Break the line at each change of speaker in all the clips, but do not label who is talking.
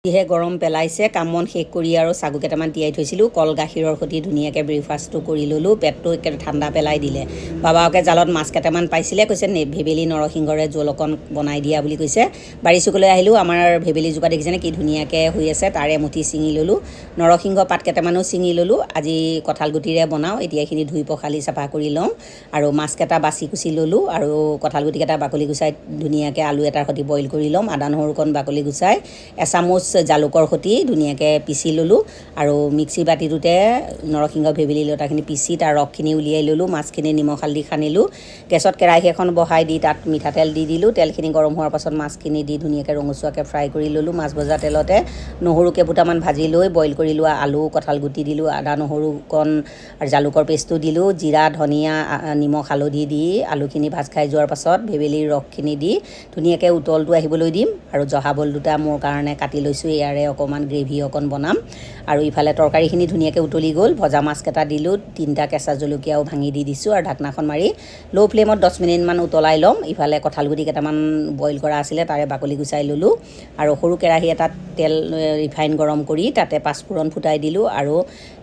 যিহে গৰম পেলাইছে কাম বন শেষ কৰি আৰু চাগু কেইটামান তিয়াই থৈছিলোঁ কল গাখীৰৰ সৈতে ধুনীয়াকৈ ব্ৰেকফাষ্টটো কৰি ল'লোঁ পেটটো একেবাৰে ঠাণ্ডা পেলাই দিলে বাবাকে জালত মাছ কেইটামান পাইছিলে কৈছে ভেবেলী নৰসিংহৰে জোল অকণ বনাই দিয়া বুলি কৈছে বাৰী চুকলৈ আহিলোঁ আমাৰ ভেবেলী জোপা দেখিছেনে কি ধুনীয়াকৈ হৈ আছে তাৰে মুঠি ছিঙি ল'লোঁ নৰসিংহ পাত কেইটামানো ছিঙি ল'লোঁ আজি কঁঠাল গুটিৰে বনাওঁ এতিয়া এইখিনি ধুই পখালি চাফা কৰি লওঁ আৰু মাছ কেইটা বাছি কুচি ল'লোঁ আৰু কঁঠাল গুটিকেইটা বাকলি গুচাই ধুনীয়াকৈ আলু এটাৰ সৈতে বইল কৰি ল'ম আদা নহৰুকণ বাকলি গুচাই এচামুচ জালুকৰ সৈতে ধুনীয়াকৈ পিচি ল'লোঁ আৰু মিক্সি বাতিটোতে নৰসিংহ ভেবেলী লতাখিনি পিচি তাৰ ৰসখিনি উলিয়াই ল'লোঁ মাছখিনি নিমখ হালধি সানিলোঁ গেছত কেৰাহী এখন বহাই দি তাত মিঠাতেল দি দিলোঁ তেলখিনি গৰম হোৱাৰ পাছত মাছখিনি দি ধুনীয়াকৈ ৰঙচুৱাকৈ ফ্ৰাই কৰি ল'লোঁ মাছ ভজা তেলতে নহৰু কেইফুটামান ভাজি লৈ বইল কৰি লোৱা আলু কঁঠাল গুটি দিলোঁ আদা নহৰুকণ আৰু জালুকৰ পেষ্টটো দিলোঁ জিৰা ধনিয়া নিমখ হালধি দি আলুখিনি ভাজ খাই যোৱাৰ পাছত ভেবেলীৰ ৰসখিনি দি ধুনীয়াকৈ উতলটো আহিবলৈ দিম আৰু জহা বল দুটা মোৰ কাৰণে কাটি লৈছোঁ ইয়াৰে অকণমান গ্ৰেভি অকণ বনাম আৰু ইফালে তৰকাৰীখিনি ধুনীয়াকৈ উতলি গ'ল ভজা মাছকেইটা দিলোঁ 3টা কেঁচা জলকীয়াও ভাঙি দি দিছোঁ আৰু ঢাকনাখন মাৰি ল' ফ্লেমত 10 মিনিটমান উতলাই ল'ম ইফালে কঁঠাল গুটি কেইটামান বইল কৰা আছিলে তাৰে বাকলি গুচাই ল'লোঁ আৰু সৰু কেৰাহী এটাত তেল ৰিফাইন গৰম কৰি তাতে পাঁচফোৰণ ফুটাই দিলোঁ আৰু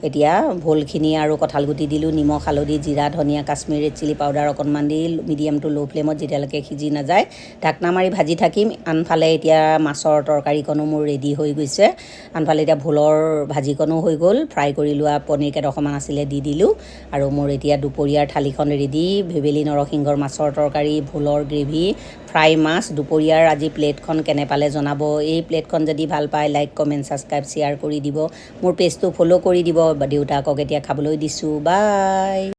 এতিয়া ভোলখিনি আৰু কঁঠাল গুটি দিলোঁ নিমখ হালধি জিৰা ধনিয়া কাশ্মীৰ ৰেড চিলি পাউডাৰ অকণমান দি মিডিয়াম টু ল' ফ্লেমত যেতিয়ালৈকে সিজি নাযায় ঢাকনা মাৰি ভাজি থাকিম আনফালে এতিয়া মাছৰ তৰকাৰীকণো মোৰ ৰেডি হৈ গৈছে আনফালে এতিয়া ভোলৰ ভাজিকণো হৈ গ'ল ফ্ৰাই কৰি লোৱা পনীৰ কেইডোখৰমান আছিলে দি দিলোঁ আৰু মোৰ এতিয়া দুপৰীয়াৰ থালিখন ৰেডি ভেবেলী নৰসিংহৰ মাছৰ তৰকাৰী ভোলৰ গ্ৰেভি ফ্ৰাই মাছ দুপৰীয়াৰ আজি প্লেটখন কেনে পালে জনাব এই প্লেটখন যদি ভাল পায় লাইক কমেণ্ট ছাবস্ক্ৰাইব শ্বেয়াৰ কৰি দিব মোৰ পেজটো ফ'ল' কৰি দিব দেউতাকক এতিয়া খাবলৈ দিছোঁ বাই।